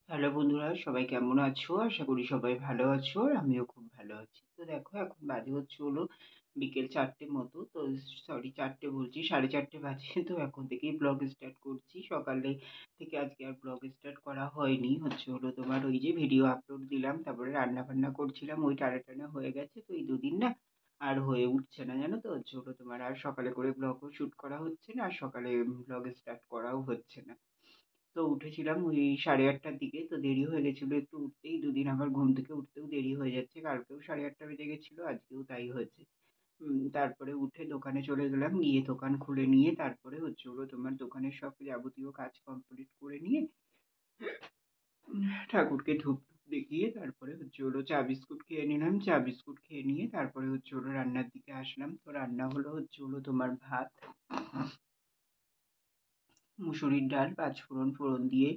Hello বন্ধুরা, সবাই কেমন আছো? আশা করি সবাই ভালো আছো আর আমিও খুব ভালো আছি। তো দেখো এখন বাজে হচ্ছে হলো বিকেল ৪টে মতো। তো সরি ৪টে বলছি, ৪:৩০ বাজে। তো এখন থেকেই ব্লগ স্টার্ট করছি। সকালে থেকে আজকে আর ব্লগ স্টার্ট করা হয়নি। হচ্ছে হলো তোমার ওই যে ভিডিও আপলোড দিলাম, তারপরে রান্না-বান্না করছিলাম। ওই টানা হয়ে গেছে। তো এই ২ দিন না আর হয়ে উঠছে না জানো তো? হচ্ছে হলো তোমার আর সকালে করে ব্লগও শুট করা হচ্ছে না, আর সকালে ব্লগ স্টার্ট করাও হচ্ছে না। তো উঠেছিলাম ওই 8:30টার দিকে। তো দেরি হয়ে গেছিল একটু উঠতেই। ২ দিন আমার ঘুম থেকে উঠতেও দেরি হয়ে যাচ্ছে। কালকেও 8:30 বেজে গেছিল, আজকেও তাই হয়েছে। তারপরে উঠে দোকানে চলে গেলাম। গিয়ে দোকান খুলে নিয়ে তারপরে হচ্ছে হলো তোমার দোকানের সব যাবতীয় কাজ কমপ্লিট করে নিয়ে ঠাকুরকে ধূপ দেখিয়ে তারপরে হচ্ছে হলো চা বিস্কুট খেয়ে নিলাম। চা বিস্কুট খেয়ে নিয়ে তারপরে হচ্ছে হলো রান্নার দিকে আসলাম। তো রান্না হলো হচ্ছে হলো তোমার ভাত, মুসুরির ডাল, পাঁচফোড়ন ফোড়ন দিয়ে,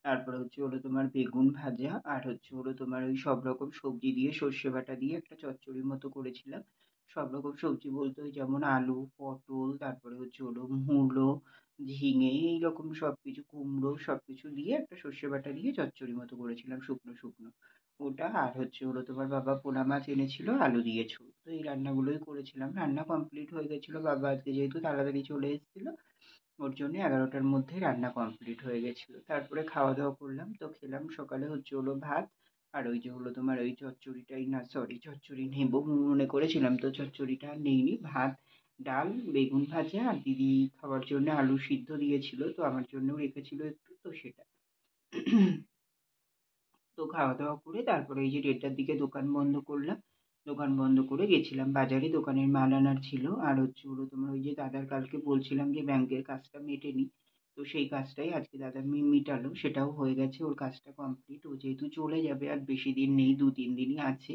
তারপরে হচ্ছে হলো তোমার বেগুন ভাজা, আর হচ্ছে হলো তোমার ওই সব রকম সবজি দিয়ে সর্ষে বাটা দিয়ে একটা চচ্চড়ির মতো করেছিলাম। সব রকম সবজি বলতে ওই যেমন আলু, পটল, তারপরে হচ্ছে হলো মূলো, ঝিঙে, এইরকম সব কিছু, কুমড়ো, সব কিছু দিয়ে একটা সর্ষে বাটা দিয়ে চচ্চড়ি মতো করেছিলাম শুকনো শুকনো। ওটা আর হচ্ছে হলো তোমার বাবা পোনা মাছ এনেছিল আলু দিয়ে ঝোল। তো এই রান্নাগুলোই করেছিলাম। রান্না কমপ্লিট হয়ে গেছিলো। বাবা আজকে যেহেতু তাড়াতাড়ি চলে এসেছিল, ওর জন্য 11টার মধ্যেই রান্না কমপ্লিট হয়ে গেছিলো। তারপরে খাওয়া দাওয়া করলাম। তো খেলাম সকালে হচ্ছে হলো ভাত, আর ওই যে হলো তোমার ওই চচ্চড়িটাই, না সরি চচ্চড়ি নেবো মনে করেছিলাম, তো চচ্চড়িটা আর নেইনি। ভাত, ডাল, বেগুন ভাজা, আর দিদি খাওয়ার জন্য আলু সিদ্ধ দিয়েছিল, তো আমার জন্যও রেখেছিল একটু, তো সেটা। তো খাওয়া দাওয়া করে তারপরে এই যে 1:30টার দিকে দোকান বন্ধ করলাম। দোকান বন্ধ করে গেছিলাম বাজারে, দোকানের মাল আনার ছিল। আর হচ্ছে হলো তোমার ওই যে দাদার কালকে বলছিলাম যে ব্যাংকের কাজটা মেটেনি, তো সেই কাজটাই আজকে দাদা মিটালো। সেটাও হয়ে গেছে, ওর কাজটা কমপ্লিট। ও যেহেতু চলে যাবে আর বেশি দিন নেই, 2-3 দিনই আছে,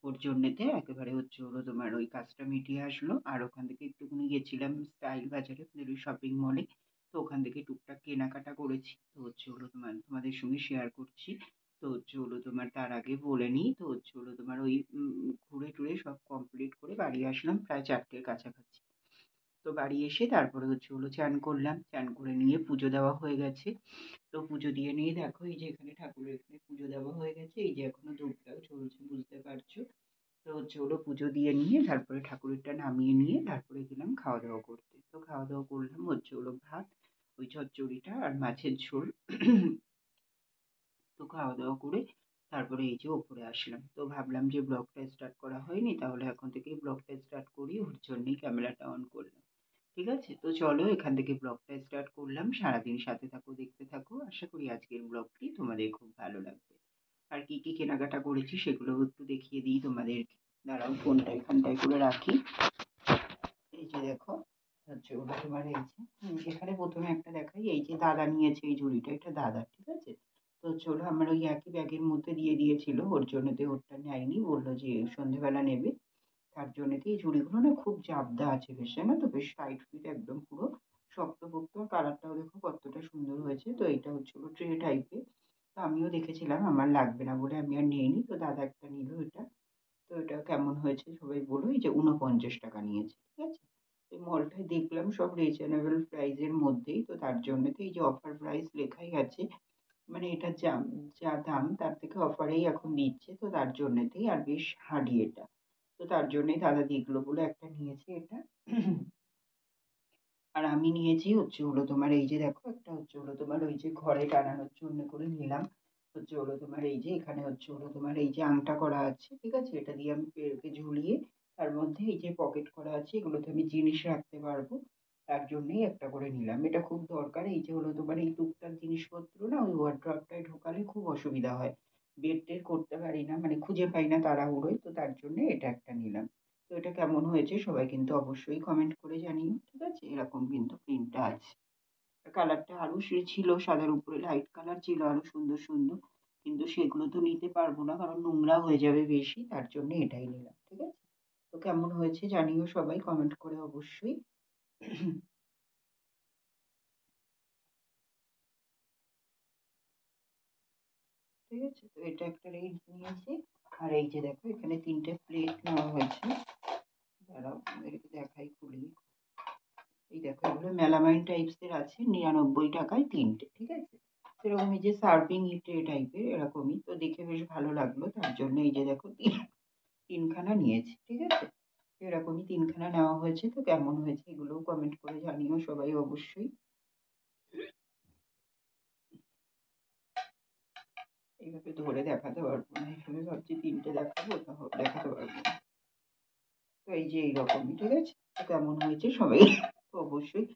ওর জন্যেতে একেবারে হচ্ছে হলো তোমার ওই কাজটা মিটিয়ে আসলো। আর ওখান থেকে একটুখানি গেছিলাম স্টাইল বাজারে, ওই শপিং মলে। তো ওখান থেকে টুকটাক কেনাকাটা করেছি। তো হচ্ছে হলো তোমাদের সঙ্গে শেয়ার করছি। তো হচ্ছে হলো তোমার তার আগে বলে নিই। তো হচ্ছে হলো তোমার ওই ঘুরে টুরে সব কমপ্লিট করে বাড়ি আসলাম প্রায় 4টের কাছাকাছি। তো বাড়ি এসে তারপরে হচ্ছে হলো চান করলাম। চান করে নিয়ে পুজো দেওয়া হয়ে গেছে। তো পুজো দিয়ে নিয়ে দেখো এই যে এখানে ঠাকুরের এখানে পুজো দেওয়া হয়ে গেছে। এই যে এখনো ধূপটাও চলছে, বুঝতে পারছো। তো হচ্ছে হলো পুজো দিয়ে নিয়ে তারপরে ঠাকুরেরটা নামিয়ে নিয়ে তারপরে গেলাম খাওয়া দাওয়া করতে। তো খাওয়া দাওয়া করলাম হচ্ছে হলো ভাত, ওই চচ্চড়িটা আর মাছের ঝোল। তো খাওয়া দাওয়া করে তারপরে এই যে ওপরে আসলাম। তো ভাবলাম যে ব্লগটা স্টার্ট করা হয়নি, তাহলে এখন থেকেই ব্লগটা স্টার্ট করি, ওর জন্যই ক্যামেরাটা অন করলাম। ঠিক আছে, তো চলো এখান থেকে ব্লগটা স্টার্ট করলাম। সারাদিন সাথে থাকো, দেখতে থাকো। আশা করি আজকের ব্লগটি তোমাদের খুব ভালো লাগবে। আর কি কি কেনাকাটা করেছি সেগুলো একটু দেখিয়ে দিই তোমাদেরকে। দাঁড়াও ফোনটা এখানটায় করে রাখি। এই যে দেখো, হচ্ছে ওটা তোমার এই যে এখানে প্রথমে একটা দেখাই। এই যে দাদা নিয়েছে এই ঝুড়িটা, এটা দাদা, ঠিক আছে। তো হচ্ছে ওটা আমার ওই একই ব্যাগের মধ্যে দিয়ে দিয়েছিল, ওর জন্যতে ওরটা নেয়নি, বললো যে সন্ধেবেলা নেবে। তার জন্যতে এই ঝুড়িগুলো না খুব জাবদা আছে বেশ, জানো তো, বেশ টাইট ফিট একদম পুরো শক্তপোক্ত। কালারটাও দেখো কতটা সুন্দর হয়েছে। তো এটা হচ্ছে ট্রে টাইপের। তো আমিও দেখেছিলাম, আমার লাগবে না বলে আমি আর নিইনি। তো দাদা একটা নিল এটা। তো এটা কেমন হয়েছে সবাই বলো। এই যে 49 টাকা নিয়েছে, ঠিক আছে। এই মলটায় দেখলাম সব রিজনেবল প্রাইসের মধ্যেই, তো তার জন্য তো এই যে অফার প্রাইস লেখাই আছে, মানে এটা যা যা দাম তার থেকে অফারেই এখন দিচ্ছে। তো তার জন্যতেই আর বেশ হার্ডি এটা। তো তার জন্যই দাদা দেখলো বলে একটা নিয়েছে এটা। আর আমি নিয়েছি হচ্ছে হলো তোমার এই যে দেখো একটা হচ্ছে হলো তোমার ওই যে ঘরে টানানোর জন্য করে নিলাম। হচ্ছে হলো তোমার এই যে এখানে হচ্ছে হলো তোমার এই যে আংটা করা আছে, ঠিক আছে। এটা দিয়ে আমি পেরকে ঝুলিয়ে তার মধ্যে এই যে পকেট করা আছে, এগুলোতে আমি জিনিস রাখতে পারবো। তার জন্যই একটা করে নিলাম, এটা খুব দরকার। এই যে হলো তোমার এই টুকটাক জিনিসপত্র না ওই ওয়ার্ড্রপটায় ঢোকালে খুব অসুবিধা হয়। বের টের করতে পারি না, মানে খুঁজে পাই না তাড়াহুড়োয়। তো তার জন্য এটা একটা নিলাম। তো এটা কেমন হয়েছে সবাই কিন্তু অবশ্যই কমেন্ট করে জানিও, ঠিক আছে। এরকম কিন্তু প্রিন্টটা আছে। কালারটা আরো সে ছিল, সাদার উপরে লাইট কালার ছিল আরো সুন্দর সুন্দর, কিন্তু সেগুলো তো নিতে পারবো না কারণ নোংরা হয়ে যাবে বেশি, তার জন্য এটাই নিলাম, ঠিক আছে। তো কেমন হয়েছে জানিও সবাই কমেন্ট করে অবশ্যই। ঠিক আছে, তো এটা একটা রেঞ্জ নিয়েছি। আর এই যে দেখো এখানে 3টে প্লেট নেওয়া হয়েছে। দাঁড়াও এটাকে দেখাই খুলি। এই দেখো এগুলো মেলামাইন টাইপস এর আছে, 99 টাকায় 3টে, ঠিক আছে। এরকমই যে সার্ভিং ট্রে টাইপের এরকমই, তো দেখে বেশ ভালো লাগলো, তার জন্য এই যে দেখো তিনখানা নিয়েছি, ঠিক আছে? এরকমই তিনখানা নেওয়া হয়েছে, তো কেমন হয়েছে এগুলোও কমেন্ট করে জানিও সবাই অবশ্যই। এইভাবে ধরে দেখাতে পারবো না, এইভাবে ভাবছি তিনটে দেখাবো, তাহলে দেখাতে পারবো না। তো এই যে এইরকমই, ঠিক আছে? তো কেমন হয়েছে সবাই তো অবশ্যই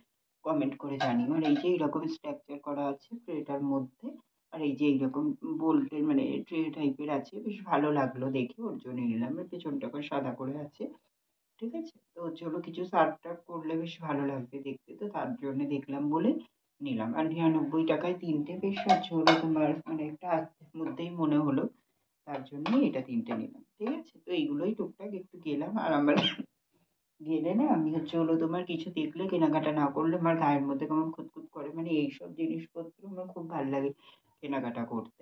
কমেন্ট করে জানিও। আর এই যে এইরকম স্ট্রাকচার করা আছে ট্রেটার মধ্যে, আর এই যে এইরকম বোল্টের মানে ট্রে টাইপের আছে, বেশ ভালো লাগলো দেখে, ওর জন্য নিলাম। আর পেছনটা করে সাদা করে আছে, ঠিক আছে? তো হচ্ছে হলো কিছু সার্ভ টার্ভ করলে বেশ ভালো লাগবে দেখতে, তো তার জন্য দেখলাম বলে নিলাম। আর 99 টাকায় তিনটে, বেশ হচ্ছে হলো তোমার মানে একটা আস্তের মধ্যেই মনে হলো, তার জন্যই এটা তিনটে নিলাম, ঠিক আছে? তো এইগুলোই টুকটাক একটু গেলাম। আর আমার গেলে না আমি হচ্ছে হলো তোমার কিছু দেখলে কেনাকাটা না করলে আমার গায়ের মধ্যে কেমন খুঁতখুঁত করে, মানে এইসব জিনিসপত্র আমার খুব ভাল লাগে কেনাকাটা করতে।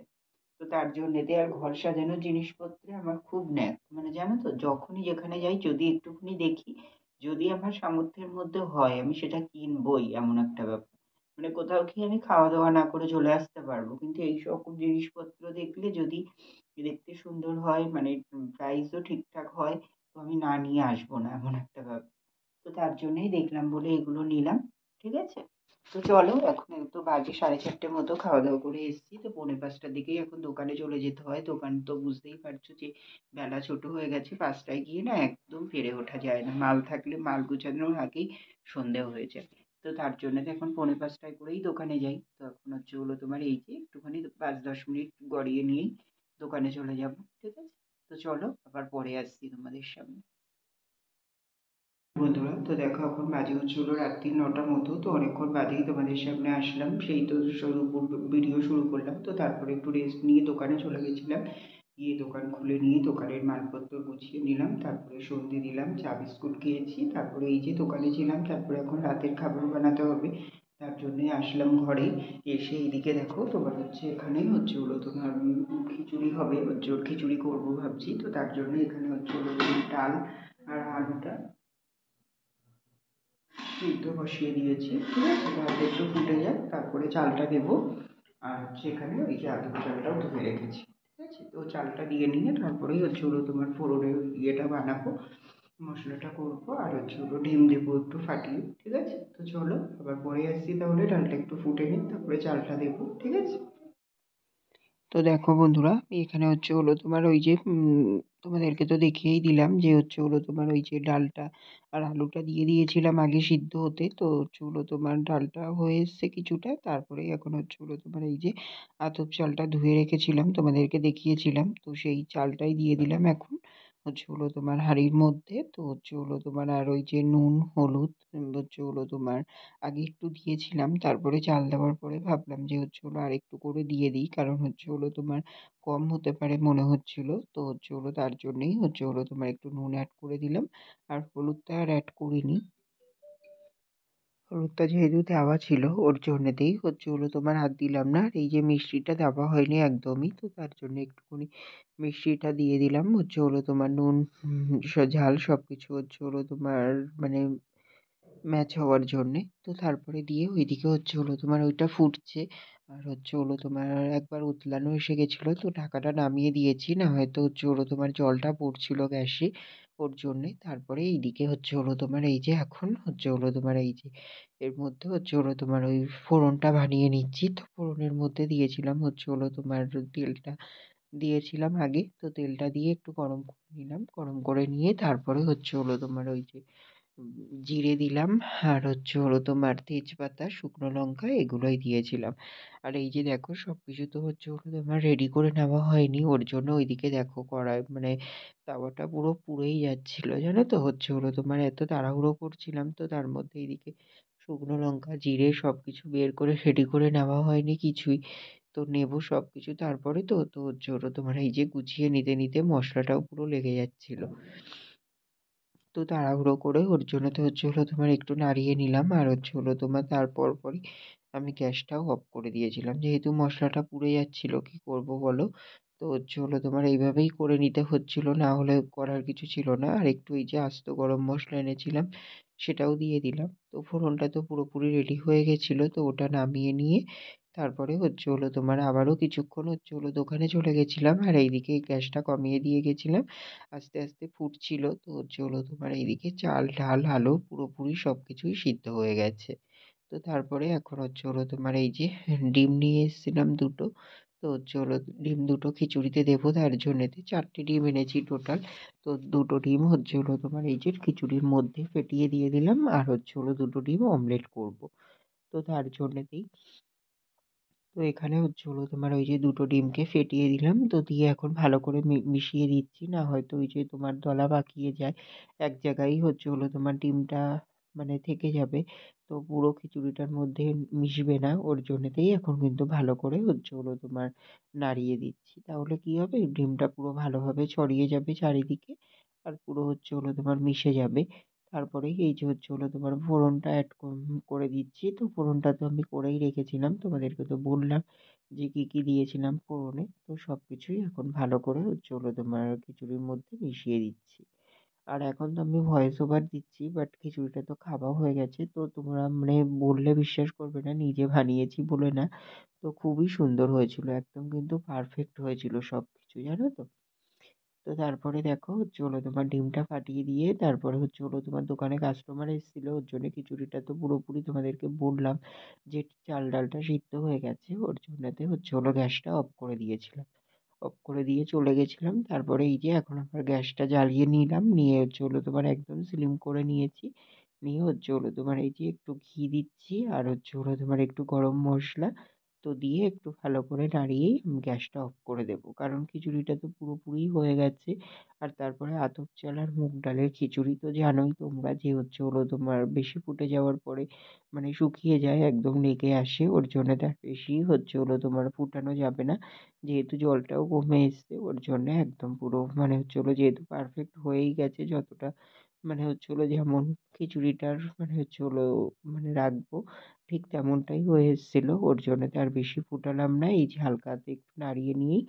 তো তার জন্যেতে আর ঘর সাজানোর জিনিসপত্রে আমার খুব ন্যাক, মানে জানো তো, যখনই যেখানে যাই যদি একটুখানি দেখি, যদি আমার সামর্থ্যের মধ্যে হয় আমি সেটা কিনবই, এমন একটা ব্যাপার। মানে কোথাও গিয়ে আমি খাওয়া দাওয়া না করে চলে আসতে পারবো, কিন্তু এই সকল জিনিসপত্র দেখলে যদি দেখতে সুন্দর হয়, মানে প্রাইসও ঠিকঠাক হয়, তো আমি না নিয়ে আসবো না, এমন একটা ব্যাপার। তো তার জন্যই দেখলাম বলে এগুলো নিলাম, ঠিক আছে? তো চলো, এখন তো বাজে 4:30 মতো, খাওয়া দাওয়া করে এসেছি, তো 4:45টার দিকেই এখন দোকানে চলে যেতে হয়। দোকান তো বুঝতেই পারছো যে বেলা ছোট হয়ে গেছে, 5টায় গিয়ে না একদম ফিরে ওঠা যায় না, মাল থাকলে মাল গুছানোর আগেই সন্ধে হয়ে যায়। তো তার জন্য তো এখন 4:45টায় করেই দোকানে যাই। তো এখন হচ্ছে হলো তোমার এই যে একটুখানি 5-10 মিনিট গড়িয়ে নিয়েই দোকানে চলে যাব, ঠিক আছে? তো চলো আবার পরে আসছি তোমাদের সামনে। বন্ধুরা, তো দেখো এখন বাজে হচ্ছে হলো রাত্রি 9টার মতো, তো অনেকক্ষণ বাদেই তোমাদের সামনে আসলাম, সেই তো শুরু ভিডিও শুরু করলাম। তো তারপরে একটু রেস্ট নিয়ে দোকানে চলে গেছিলাম, গিয়ে দোকান খুলে নিয়ে দোকানের মালপত্র গুছিয়ে নিলাম, তারপরে সন্ধে দিলাম, চা বিস্কুট খেয়েছি, তারপরে এই যে দোকানে ছিলাম, তারপরে এখন রাতের খাবার বানাতে হবে, তার জন্যে আসলাম ঘরে। এসে এইদিকে দেখো তোমার হচ্ছে এখানে হচ্ছে হলো তোমার খিচুড়ি হবে, হচ্ছে খিচুড়ি করবো ভাবছি, তো তার জন্য এখানে হচ্ছে হলো ডাল আর আলুটা সিদ্ধ বসিয়ে দিয়েছি, ঠিক আছে? ডালটা একটু ফুটে যাক, তারপরে চালটা দেবো। আর হচ্ছে এখানে ওই যে আতপ চালটাও ধুয়ে রেখেছি, ঠিক আছে? তো চালটা দিয়ে নিয়ে তারপরেই হচ্ছে হলো তোমার ফোড়নের ইয়েটা বানাবো, মশলাটা করবো, আর হচ্ছে হলো ডিম দেবো একটু ফাটিয়ে, ঠিক আছে? তো চলো আবার পরে আসছি, তাহলে ডালটা একটু ফুটে নিই, তারপরে চালটা দেবো, ঠিক আছে? তো দেখো বন্ধুরা, এখানে হচ্ছে হলো তোমার ওই যে তোমাদেরকে তো দেখিয়েই দিলাম যে হচ্ছে হলো তোমার ওই যে ডালটা আর আলুটা দিয়ে দিয়েছিলাম আগে সিদ্ধ হতে, তো হচ্ছে হলো তোমার ডালটা হয়ে এসছে কিছুটা, তারপরে এখন হচ্ছে হলো তোমার এই যে আতপ চালটা ধুয়ে রেখেছিলাম তোমাদেরকে দেখিয়েছিলাম, তো সেই চালটাই দিয়ে দিলাম এখন হচ্ছে হলো তোমার হাঁড়ির মধ্যে। তো হচ্ছে হলো তোমার আর ওই যে নুন হলুদ হচ্ছে হলো তোমার আগে একটু দিয়েছিলাম, তারপরে চাল দেওয়ার পরে ভাবলাম যে হচ্ছে হলো আর একটু করে দিয়ে দিই, কারণ হচ্ছে হলো তোমার কম হতে পারে মনে হচ্ছিল, তো হচ্ছে হলো তার জন্যেই হচ্ছে হলো তোমার একটু নুন অ্যাড করে দিলাম, আর হলুদটা আর অ্যাড করিনি। হলুদটা যেহেতু দেওয়া ছিল ওর জন্যেতেই হচ্ছে হলো তোমার হাত দিলাম না। আর এই যে মিষ্টিটা দেওয়া হয়নি একদমই, তো তার জন্য একটুখানি মিষ্টিটা দিয়ে দিলাম হচ্ছে হলো তোমার নুন ঝাল সব কিছু হচ্ছে হলো তোমার মানে ম্যাচ হওয়ার জন্যে। তো তারপরে দিয়ে ওইদিকে হচ্ছে হলো তোমার ওইটা ফুটছে, আর হচ্ছে হলো তোমার একবার উতলানো এসে গেছিলো, তো ঢাকাটা নামিয়ে দিয়েছি, না হয়তো হচ্ছে হলো তোমার জলটা পড়ছিল গ্যাসে, ওর জন্যে। তারপরে এইদিকে হচ্ছে হলো তোমার এই যে এখন হচ্ছে হলো তোমার এই যে এর মধ্যে হচ্ছে হলো তোমার ওই ফোড়নটা বানিয়ে নিচ্ছি। তো ফোড়নের মধ্যে দিয়েছিলাম হচ্ছে হলো তোমার তেলটা দিয়েছিলাম আগে, তো তেলটা দিয়ে একটু গরম করে নিলাম, গরম করে নিয়ে তারপরে হচ্ছে হলো তোমার ওই যে উম জিরে দিলাম, আর হচ্ছে হলো তোমার তেজপাতা, শুকনো লঙ্কা এগুলোই দিয়েছিলাম। আর এই যে দেখো সবকিছু তো হচ্ছে হলো তোমার রেডি করে নেওয়া হয়নি, ওর জন্য ওইদিকে দেখো কড়াই মানে তাওয়াটা পুরো পুড়েই যাচ্ছিল, জানো তো, হচ্ছে হলো তোমার এত তাড়াহুড়ো করছিলাম, তো তার মধ্যে এইদিকে শুকনো লঙ্কা জিরে সবকিছু বের করে রেডি করে নেওয়া হয়নি কিছুই। তো নেবো সবকিছু তারপরে, তো তো হচ্ছে হলো তোমার এই যে গুছিয়ে নিতে নিতে মশলাটাও পুরো লেগে যাচ্ছিল, তো তাড়াহুড়ো করে ওর জন্য তো হচ্ছে হলো তোমার একটু নাড়িয়ে নিলাম, আর হচ্ছে হলো তোমার তারপর পরই আমি গ্যাসটাও অফ করে দিয়েছিলাম, যেহেতু মশলাটা পুড়ে যাচ্ছিল কি করব বলো। তো হচ্ছে হলো তোমার এইভাবেই করে নিতে হচ্ছিল, না হলে করার কিছু ছিল না। আর একটু এই যে আস্ত গরম মশলা এনেছিলাম সেটাও দিয়ে দিলাম, তো ফোড়নটা তো পুরোপুরি রেডি হয়ে গেছিলো, তো ওটা নামিয়ে নিয়ে তারপরে হচ্ছে হলো তোমার আবারও কিছুক্ষণ হচ্ছে হলো দোকানে চলে গেছিলাম, আর এইদিকে গ্যাসটা কমিয়ে দিয়ে গেছিলাম। আস্তে, আস্তে ফুটছিল। তো হচ্ছে হলো তোমার এইদিকে চাল, ডাল, আলু পুরোপুরি সবকিছুই সিদ্ধ হয়ে গেছে। তো তারপরে এখন হচ্ছে হলো তোমার এই যে ডিম নিয়ে এসেছিলাম ২ টো। তো হচ্ছে হলো ডিম ২ টো খিচুড়িতে দেবো, তার জন্যেতে ৪ টে ডিম এনেছি টোটাল। তো ২ টো ডিম হচ্ছে হলো তোমার এই যে খিচুড়ির মধ্যে ফেটিয়ে দিয়ে দিলাম, আর হচ্ছে হলো ২ টো ডিম অমলেট করব। তো তার জন্যেতেই তো এখানে হচ্ছে হলো তোমার ওই যে ২ টো ডিমকে ফেটিয়ে দিলাম। তো দিয়ে এখন ভালো করে মিশিয়ে দিচ্ছি। না হয়তো ওই যে তোমার দলা পাকিয়ে যায়। এক জায়গায়ই হচ্ছে হলো তোমার ডিমটা মানে থেকে যাবে। তো পুরো খিচুড়িটার মধ্যে মিশবে না। ওর জন্যেতেই এখন কিন্তু ভালো করে হচ্ছে হলো তোমার নাড়িয়ে দিচ্ছি। তাহলে কি হবে? ডিমটা পুরো ভালোভাবে ছড়িয়ে যাবে চারিদিকে। আর পুরো হচ্ছে হলো তোমার মিশে যাবে। তারপরেই এই যে হচ্ছে হলো তোমার ফোড়নটা এড করে দিচ্ছি। তো ফোড়নটা তো আমি করেই রেখেছিলাম। তোমাদেরকে তো বললাম যে কি, কি দিয়েছিলাম ফোড়নে। তো সবকিছুই এখন ভালো করে হচ্ছে হলো তোমার খিচুড়ির মধ্যে মিশিয়ে দিচ্ছি। আর এখন তো আমি ভয়েস ওভার দিচ্ছি, বাট খিচুড়িটা তো খাওয়া হয়ে গেছে। তো তোমরা মানে বললে বিশ্বাস করবে না, নিজে বানিয়েছি বলে না। তো খুবই সুন্দর হয়েছিল। একদম কিন্তু পারফেক্ট হয়েছিল সবকিছু, জানো তো? তো তারপরে দেখো হচ্ছে হলো তোমার ডিমটা ফাটিয়ে দিয়ে তারপরে হচ্ছে হলো তোমার দোকানে কাস্টমার এসেছিল, ওর জন্য খিচুড়িটা তো পুরোপুরি তোমাদেরকে বললাম যে চাল ডালটা সিদ্ধ হয়ে গেছে, ওর জন্যতে হচ্ছে হলো গ্যাসটা অফ করে দিয়েছিলাম। অফ করে দিয়ে চলে গেছিলাম। তারপরে এই যে এখন আবার গ্যাসটা জ্বালিয়ে নিলাম, নিয়ে হচ্ছে হলো তোমার একদম স্লিম করে নিয়েছি। নিয়ে হচ্ছে হলো তোমার এই যে একটু ঘি দিচ্ছি, আর হচ্ছে হলো তোমার একটু গরম মশলা তো দিয়ে একটু ভালো করে নাড়িয়েই গ্যাসটা অফ করে দেবো। কারণ খিচুড়িটা তো পুরোপুরি হয়ে গেছে। আর তারপরে আতপ চাল আর মুগ ডালের খিচুড়ি তো জানোই তোমরা যে হচ্ছে হলো তোমার বেশি ফুটে যাওয়ার পরে মানে শুকিয়ে যায়, একদম লেগে আসে। ওর জন্য তার বেশি হচ্ছে হলো তোমার ফুটানো যাবে না। যেহেতু জলটাও কমে এসছে, ওর জন্য একদম পুরো মানে হচ্ছে হলো যেহেতু পারফেক্ট হয়েই গেছে যতটা মানে হচ্ছে হলো যেমন খিচুড়িটার মানে হচ্ছে হলো মানে রাখবো ঠিক তেমনটাই হয়ে এসেছিল। ওর জন্যতে আর বেশি ফুটালাম না। এই যে হালকা হাতে একটু নাড়িয়ে নিয়েই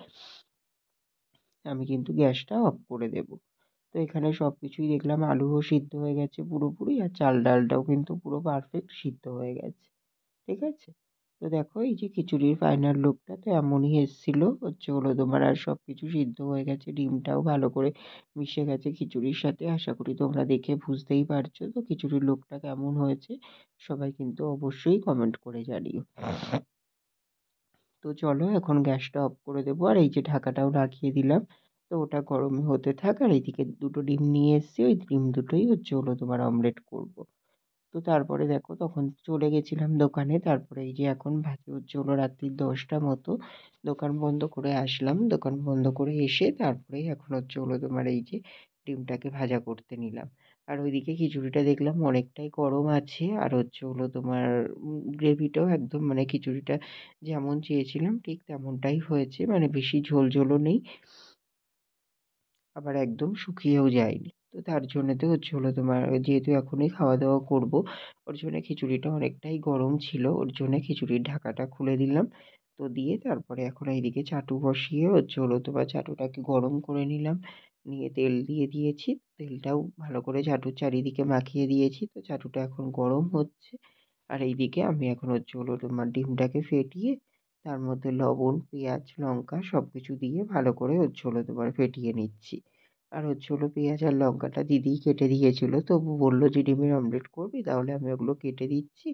আমি কিন্তু গ্যাসটা অফ করে দেবো। তো এখানে সবকিছুই দেখলাম আলুও সিদ্ধ হয়ে গেছে পুরোপুরি, আর চাল ডালটাও কিন্তু পুরো পারফেক্ট সিদ্ধ হয়ে গেছে। ঠিক আছে? তো দেখো এই যে খিচুড়ির ফাইনাল লুকটা তো এমনই এসেছিল। হচ্ছে হলো তোমার আর সবকিছু সিদ্ধ হয়ে গেছে। ডিমটাও ভালো করে মিশে গেছে খিচুড়ির সাথে। আশা করি তোমরা দেখে বুঝতেই পারছো তো খিচুড়ির লুকটা কেমন হয়েছে। সবাই কিন্তু অবশ্যই কমেন্ট করে জানিও। তো চলো এখন গ্যাসটা অফ করে দেবো, আর এই যে ঢাকাটাও লাগিয়ে দিলাম। তো ওটা গরম হতে থাক, আর এইদিকে ২ টো ডিম নিয়ে এসেছি। ওই ডিম দুটোই হচ্ছে হলো তোমার অমলেট করব। তো তারপরে দেখো তখন চলে গেছিলাম দোকানে। তারপরে এই যে এখন বাজে হচ্ছে হলো রাত্রি ১০টা মতো। দোকান বন্ধ করে আসলাম। দোকান বন্ধ করে এসে তারপরেই এখন হচ্ছে হলো তোমার এই যে ডিমটাকে ভাজা করতে নিলাম। আর ওইদিকে খিচুড়িটা দেখলাম অনেকটাই গরম আছে। আর হচ্ছে হলো তোমার গ্রেভিটাও একদম মানে খিচুড়িটা যেমন চেয়েছিলাম ঠিক তেমনটাই হয়েছে। মানে বেশি ঝোল ঝোলও নেই, আবার একদম শুকিয়েও যায়নি। তো তার জন্যেতে হচ্ছে হলো তোমার যেহেতু এখনই খাওয়া-দাওয়া করব, ওর জন্য খিচুড়িটা অনেকটাই গরম ছিল। ওর জন্য খিচুড়ির ঢাকাটা খুলে দিলাম। তো দিয়ে তারপরে এখন এইদিকে চাটু বসিয়ে হচ্ছে হলো তোমার চাটুটাকে গরম করে নিলাম। নিয়ে তেল দিয়ে দিয়েছি। তেলটাও ভালো করে চাটুর চারিদিকে মাখিয়ে দিয়েছি। তো চাটুটা এখন গরম হচ্ছে। আর এইদিকে আমি এখন হচ্ছে হলো তোমার ডিমটাকে ফেটিয়ে তার মধ্যে লবণ, পেঁয়াজ, লঙ্কা সবকিছু দিয়ে ভালো করে হচ্ছে হলো তোমার ফেটিয়ে নিচ্ছি। আর হচ্ছে হলো পেঁয়াজ আর লঙ্কাটা দিদিই কেটে দিয়েছিল। তবু বলল যে, "ডিমের অমলেট করবি? তাহলে আমি ওগুলো কেটে দিচ্ছি।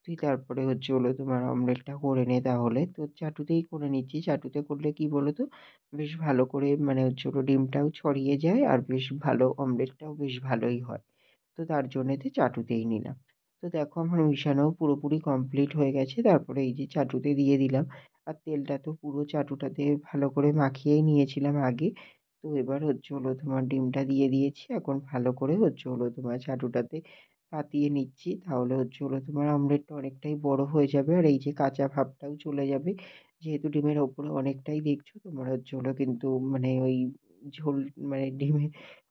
তুই তারপরে হচ্ছে হলো তোমার অমলেটটা করে নে তাহলে।" তো চাটুতেই করে নিচ্ছি। চাটুতে করলে কি বলো তো? বেশ ভালো করে মানে হচ্ছে হলো ডিমটাও ছড়িয়ে যায়, আর বেশ ভালো অমলেটটাও বেশ ভালোই হয়। তো তার জন্যেতে চাটুতেই নিলাম। তো দেখো আমার মিশানোও পুরোপুরি কমপ্লিট হয়ে গেছে। তারপরে এই যে চাটুতে দিয়ে দিলাম। আর তেলটা তো পুরো চাটুটাতে ভালো করে মাখিয়েই নিয়েছিলাম আগে। তো এবার হচ্ছে হলো তোমার ডিমটা দিয়ে দিয়েছি। এখন ভালো করে হচ্ছে হলো তোমার চাটুটাতে পাতিয়ে নিচ্ছি। তাহলে হচ্ছে হলো তোমার অমলেটটা অনেকটাই বড় হয়ে যাবে, আর এই যে কাঁচা ভাবটাও চলে যাবে। যেহেতু ডিমের ওপরে অনেকটাই দেখছো তোমার হচ্ছে হলো কিন্তু মানে ওই ঝোল মানে ডিমের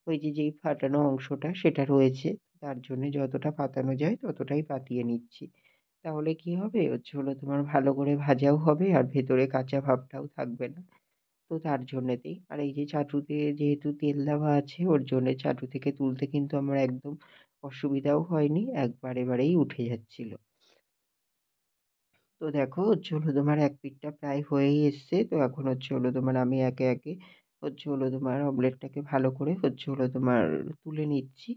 ওই যে যেই ফাটানো অংশটা সেটা রয়েছে। তার জন্যে যতটা পাতানো যায় ততটাই পাতিয়ে নিচ্ছি। তাহলে কি হবে? হচ্ছে হলো তোমার ভালো করে ভাজাও হবে, আর ভেতরে কাঁচা ভাবটাও থাকবে না। তো তার জন্যেতেই। আর এই যে চাটুতে যেহেতু তেল দেওয়া আছে, ওর জন্যে চাটু থেকে তুলতে কিন্তু আমার একদম অসুবিধাও হয়নি। এবারেই উঠে যাচ্ছিল। তো দেখো হচ্ছে হলো তোমার এক পিঠটা প্রায় হয়েই এসছে। তো এখন হচ্ছে হলো তোমার আমি একে একে হচ্ছে হলো তোমার অমলেটটাকে ভালো করে হচ্ছে হলো তোমার তুলে নিচ্ছি।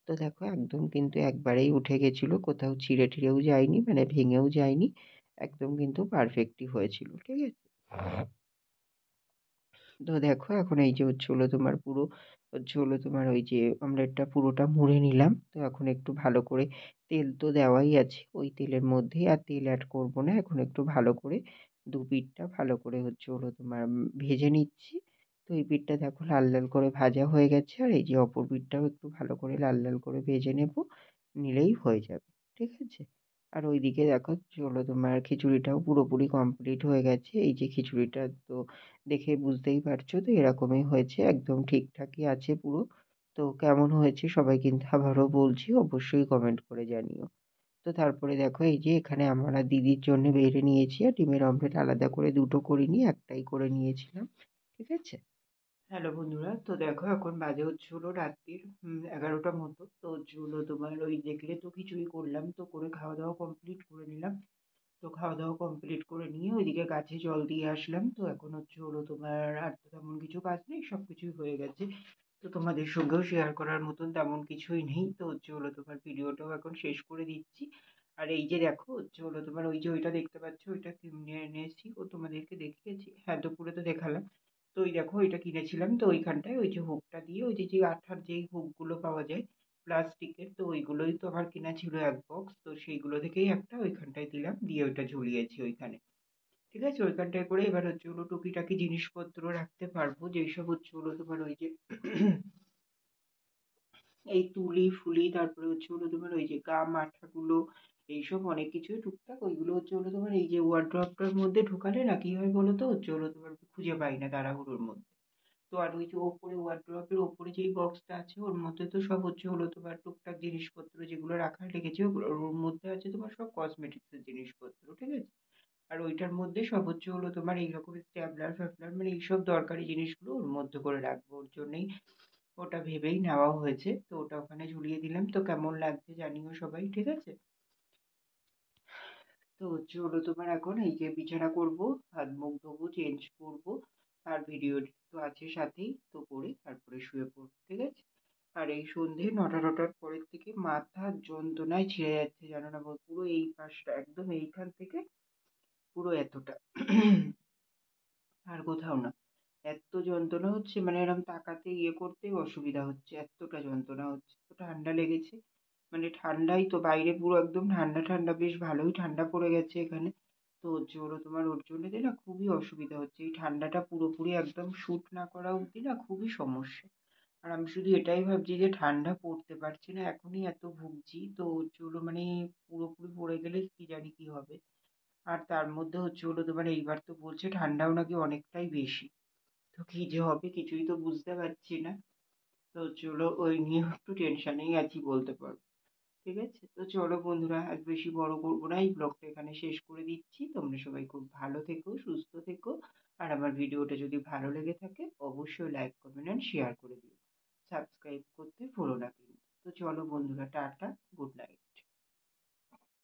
তো দেখো একদম কিন্তু একবারেই উঠে গেছিল, কোথাও ছিঁড়ে টিড়েও যায়নি, মানে ভেঙেও যায়নি, একদম কিন্তু পারফেক্টই হয়েছিল, ঠিক আছে। তো দেখো এখন এই যে হচ্ছে হলো তোমার পুরো হচ্ছে হলো তোমার ওই যে অমলেটটা পুরোটা মুড়ে নিলাম। তো এখন একটু ভালো করে তেল তো দেওয়াই আছে, ওই তেলের মধ্যেই আর তেল অ্যাড করব না, এখন একটু ভালো করে দু পিঠটা ভালো করে হচ্ছে হলো তোমার ভেজে নিচ্ছি। তো এই পিঠটা দেখো লাল লাল করে ভাজা হয়ে গেছে, আর এই যে অপর পিঠটাও একটু ভালো করে লাল লাল করে ভেজে নেব, নিলেই হয়ে যাবে, ঠিক আছে। আর ওইদিকে দেখো হলো তোমার খিচুড়িটাও পুরোপুরি কমপ্লিট হয়ে গেছে। এই যে খিচুড়িটা তো দেখে বুঝতেই পারছো, তো এরকমই হয়েছে, একদম ঠিকঠাকই আছে পুরো। তো কেমন হয়েছে সবাই কিন্তু আবারও বলছি, অবশ্যই কমেন্ট করে জানিও। তো তারপরে দেখো এই যে এখানে আমরা দিদির জন্য বেড়ে নিয়েছি, আর ডিমের অমলেট আলাদা করে দুটো করিনি, একটাই করে নিয়েছিলাম, ঠিক আছে। হ্যালো বন্ধুরা, তো দেখো এখন বাজে হচ্ছে হলো রাত্রির 11টার মতো। তো হচ্ছে হলো তোমার ওই দেখলে তো খিচুড়ি করলাম, তো করে খাওয়া দাওয়া কমপ্লিট করে নিলাম। তো খাওয়া দাওয়া কমপ্লিট করে নিয়ে ওইদিকে গাছে জল দিয়ে আসলাম। তো এখন হচ্ছে হলো তোমার আর তো তেমন কিছু কাজ নেই, সব কিছুই হয়ে গেছে। তো তোমাদের সঙ্গেও শেয়ার করার মতন তেমন কিছুই নেই। তো হচ্ছে হলো তোমার ভিডিওটাও এখন শেষ করে দিচ্ছি। আর এই যে দেখো হচ্ছে হলো তোমার ওই যে ওইটা দেখতে পাচ্ছ, ওইটা কিনে এনেছি, ও তোমাদেরকে দেখিয়েছি, হ্যাঁ দুপুরে তো দেখালাম। তো ওই দেখো ওইটা কিনেছিলাম, তো ওইখানটায় ওই যে হুকটা দিয়ে ওই যে যে আঠার যেই হুকগুলো পাওয়া যায় প্লাস্টিকের, তো ওইগুলোই তো আমার কেনা ছিল এক বক্স, তো সেইগুলো থেকেই একটা ওইখানটায় দিলাম, দিয়ে ওইটা ঝুলিয়েছি ওইখানে, ঠিক আছে। ওইখানটায় করে এবার হচ্ছে হলো টুকিটাকি জিনিসপত্র রাখতে পারবো, যেই সব হচ্ছে হলো তোমার ওই যে এই তুলি ফুলি, তারপরে হচ্ছে হলো তোমার ওই যে গাম আঠাগুলো, এইসব অনেক কিছুই টুকটাক, ওইগুলো হচ্ছে হলো তোমার এই যে ওয়ার্ড্রপটার মধ্যে ঢোকালে না কি হয় বলো তো, হচ্ছে হলো তোমার খুঁজে পাই না তাড়াহুড়োর মধ্যে। তো আর ওই যে ওপরে ওয়ার্ড্রপের ওপরে যেই বক্সটা আছে ওর মধ্যে তো সব হচ্ছে হলো তোমার টুকটাক জিনিসপত্র যেগুলো রাখার রেখেছি, ওর মধ্যে আছে তোমার সব কসমেটিক্স এর জিনিসপত্র, ঠিক আছে। আর ওইটার মধ্যে সব হচ্ছে হলো তোমার এইরকম স্ট্যাপলার ফ্যাপলার, মানে এইসব দরকারি জিনিসগুলো ওর মধ্যে করে রাখবো, ওর জন্যই ওটা ভেবেই নেওয়া হয়েছে। তো ওটা ওখানে ঝুলিয়ে দিলাম। তো কেমন লাগছে জানিও সবাই, ঠিক আছে। তো হচ্ছে হলো তোমার এখন এই যে বিছানা করব, হাত মুখ ধোবো, চেঞ্জ করব, আর ভিডিও তো আছে সাথেই, তো করে তারপরে শুয়ে পড়বো, ঠিক আছে। আর এই সন্ধে 9টা পরের থেকে মাথা যন্ত্রণায় ছিঁড়ে যাচ্ছে, জানো না পুরো এই পাশটা একদম এইখান থেকে পুরো এতটা আর কোথাও না। এত যন্ত্রণা হচ্ছে, মানে এরকম তাকাতে ইয়ে করতেই অসুবিধা হচ্ছে, এতটা যন্ত্রণা হচ্ছে। তো ঠান্ডা লেগেছে, মানে ঠান্ডাই তো, বাইরে পুরো একদম ঠান্ডা ঠান্ডা, বেশ ভালোই ঠান্ডা পড়ে গেছে এখানে। তো হচ্ছে হলো তোমার ওর জন্য না খুবই অসুবিধা হচ্ছে, এই ঠান্ডাটা পুরোপুরি একদম শুট না করা অবধি না খুবই সমস্যা। আর আমি শুধু এটাই ভাবছি যে ঠান্ডা পড়তে পারছি না, এখনই এত ভুগছি, তো হচ্ছে হলো মানে পুরোপুরি পড়ে গেলে কি জানি কি হবে। আর তার মধ্যে হচ্ছে হলো তোমার এইবার তো বলছে ঠান্ডাও নাকি অনেকটাই বেশি। তো কি যে হবে কিছুই তো বুঝতে পারছি না। তো চলো ওই নিয়ে একটু টেনশনেই আছি বলতে পারো, ঠিক আছে। তো চলো বন্ধুরা, আর বেশি বড় করবো না, এই ব্লগটা এখানে শেষ করে দিচ্ছি। তোমরা সবাই খুব ভালো থেকো, সুস্থ থেকো। আর আমার ভিডিওটা যদি ভালো লেগে থাকে অবশ্যই লাইক কমেন্ট অ্যান্ড শেয়ার করে দিও, সাবস্ক্রাইব করতে ভুলো না কিন্তু। তো চলো বন্ধুরা, টাটা।